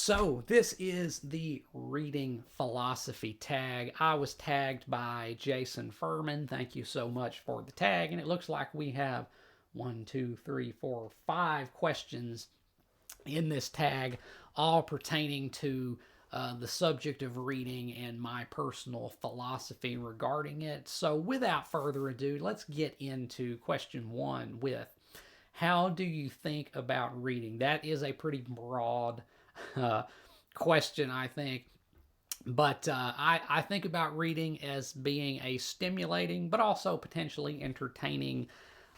So this is the reading philosophy tag. I was tagged by Jason Furman. Thank you so much for the tag. And it looks like we have 5 questions in this tag, all pertaining to the subject of reading and my personal philosophy regarding it. So without further ado, let's get into question 1 with, how do you think about reading? That is a pretty broad uh, question, I think. But I think about reading as being a stimulating, but also potentially entertaining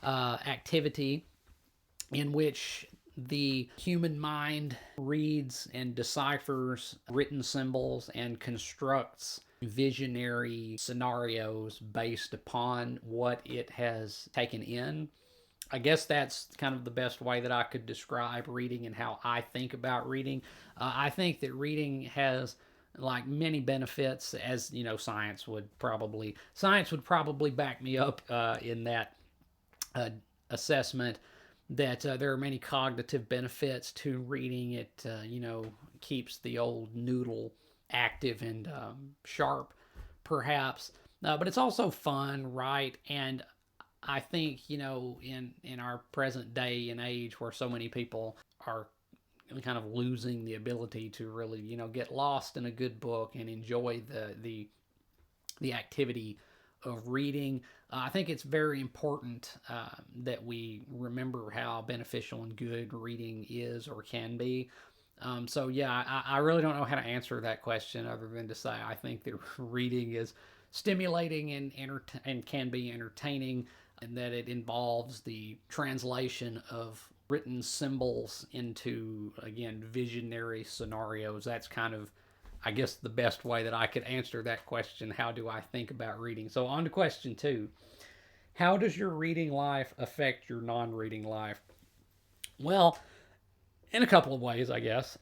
activity in which the human mind reads and deciphers written symbols and constructs visionary scenarios based upon what it has taken in. I guess that's kind of the best way that I could describe reading and how I think about reading. I think that reading has like many benefits, as you know, science would probably back me up in that uh, assessment. That there are many cognitive benefits to reading. It keeps the old noodle active and sharp, perhaps. But it's also fun, right? And I think in our present day and age, where so many people are kind of losing the ability to really get lost in a good book and enjoy the activity of reading. I think it's very important that we remember how beneficial and good reading is or can be. So yeah, I really don't know how to answer that question other than to say I think that reading is stimulating and can be entertaining, and that it involves the translation of written symbols into, again, visionary scenarios. That's kind of, I guess, the best way that I could answer that question. How do I think about reading? So on to question 2. How does your reading life affect your non-reading life? Well, in a couple of ways, I guess.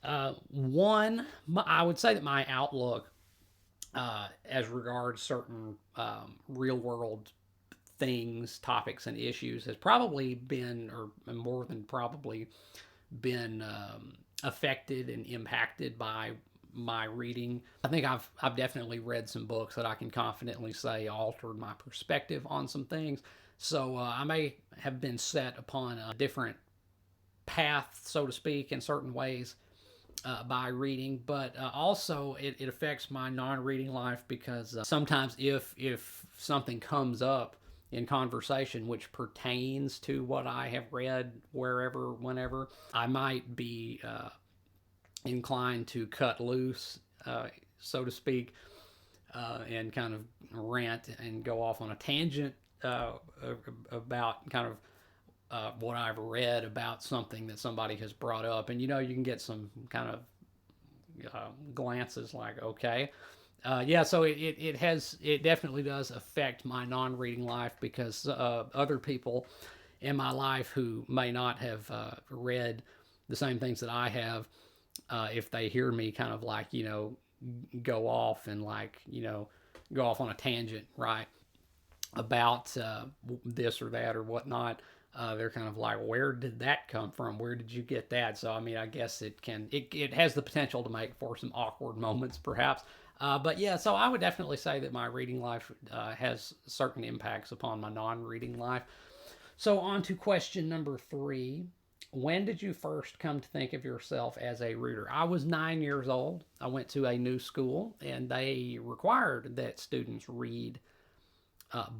One, I would say that my outlook as regards certain real world things, topics, and issues has probably been, or more than probably, been affected and impacted by my reading. I think I've definitely read some books that I can confidently say altered my perspective on some things. So I may have been set upon a different path, so to speak, in certain ways by reading, but also it affects my non-reading life because sometimes if something comes up in conversation which pertains to what I have read wherever, whenever, I might be inclined to cut loose, so to speak, and kind of rant and go off on a tangent about kind of what I've read about something that somebody has brought up. And you can get some kind of glances like, okay. Yeah, so it definitely does affect my non-reading life because other people in my life who may not have read the same things that I have, if they hear me kind of like go off and go off on a tangent, right, about this or that or whatnot, they're kind of like, where did that come from? Where did you get that? So I mean, I guess it has the potential to make for some awkward moments, perhaps. But yeah, so I would definitely say that my reading life has certain impacts upon my non-reading life. So on to question number 3. When did you first come to think of yourself as a reader? I was 9 years old. I went to a new school, and they required that students read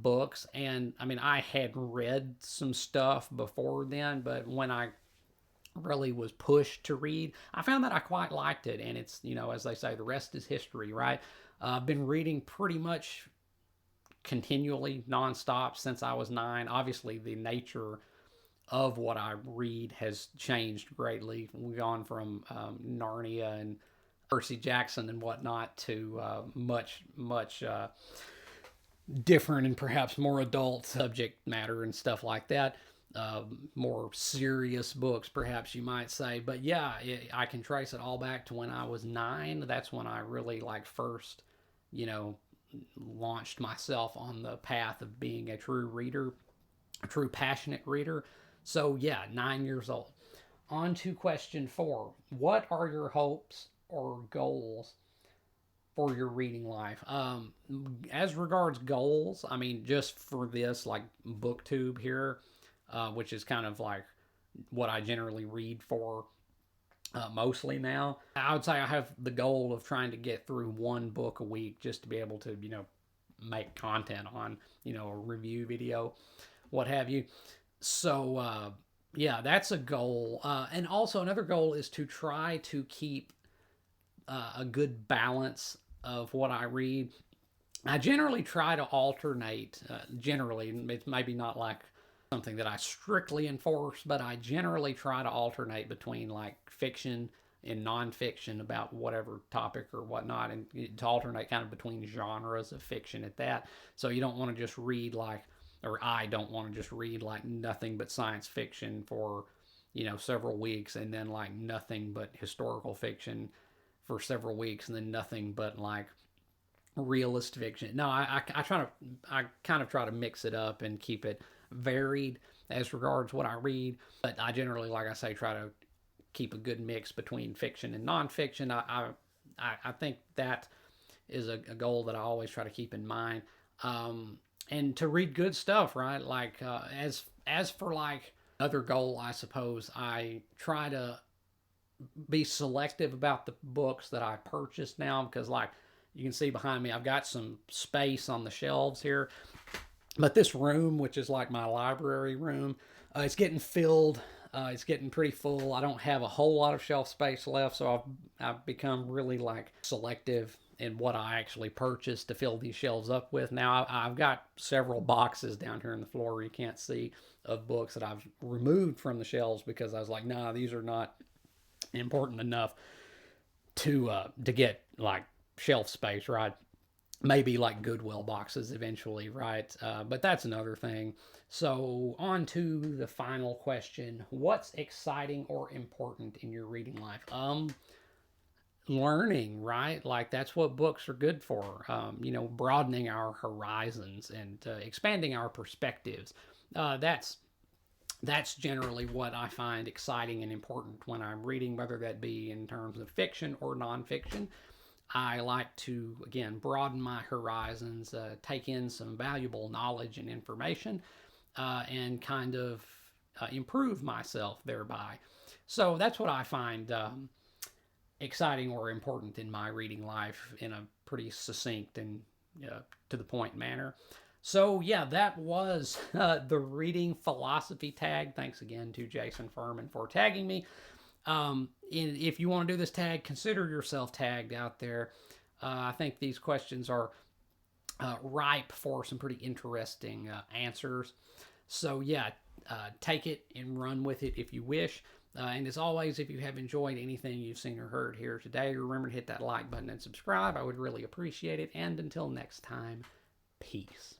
books. And I mean, I had read some stuff before then, but when I really was pushed to read, I found that I quite liked it. And it's, as they say, the rest is history, right? I've been reading pretty much continually, nonstop since I was 9. Obviously, the nature of what I read has changed greatly. We've gone from Narnia and Percy Jackson and whatnot to much different and perhaps more adult subject matter and stuff like that. More serious books, perhaps you might say. But yeah, I can trace it all back to when I was 9. That's when I really first, launched myself on the path of being a true reader, a true passionate reader. So yeah, 9 years old. On to question 4. What are your hopes or goals for your reading life? As regards goals, I mean, just for this, like booktube here, which is kind of like what I generally read for mostly now. I would say I have the goal of trying to get through one book a week just to be able to, make content on, a review video, what have you. So, yeah, that's a goal. And also, another goal is to try to keep a good balance of what I read. I generally try to alternate, generally, it's maybe not like something that I strictly enforce, but I generally try to alternate between like fiction and nonfiction about whatever topic or whatnot, and to alternate kind of between genres of fiction at that. So you don't want to just read like, or I don't want to just read like nothing but science fiction for, several weeks, and then like nothing but historical fiction for several weeks, and then nothing but like realist fiction. No, I kind of try to mix it up and keep it varied as regards what I read. But I generally, like I say, try to keep a good mix between fiction and nonfiction. I think that is a goal that I always try to keep in mind. And to read good stuff, right? Like as for like other goal, I suppose I try to be selective about the books that I purchase now, because like you can see behind me, I've got some space on the shelves here. But this room, which is like my library room, it's getting filled. It's getting pretty full. I don't have a whole lot of shelf space left, so I've become really like selective in what I actually purchase to fill these shelves up with. Now I've got several boxes down here on the floor you can't see, of books that I've removed from the shelves because I was like, nah, these are not important enough to get like shelf space, right? Maybe like Goodwill boxes eventually, right? But that's another thing. So, on to the final question. What's exciting or important in your reading life? Learning, right? Like that's what books are good for. Broadening our horizons and expanding our perspectives. That's generally what I find exciting and important when I'm reading, whether that be in terms of fiction or nonfiction. I like to, again, broaden my horizons, take in some valuable knowledge and information, and kind of improve myself thereby. So that's what I find exciting or important in my reading life in a pretty succinct and to the point manner. So, yeah, that was the reading philosophy tag. Thanks again to Jason Furman for tagging me. If you want to do this tag, consider yourself tagged out there. I think these questions are ripe for some pretty interesting answers. So, yeah, take it and run with it if you wish. And as always, if you have enjoyed anything you've seen or heard here today, remember to hit that like button and subscribe. I would really appreciate it. And until next time, peace.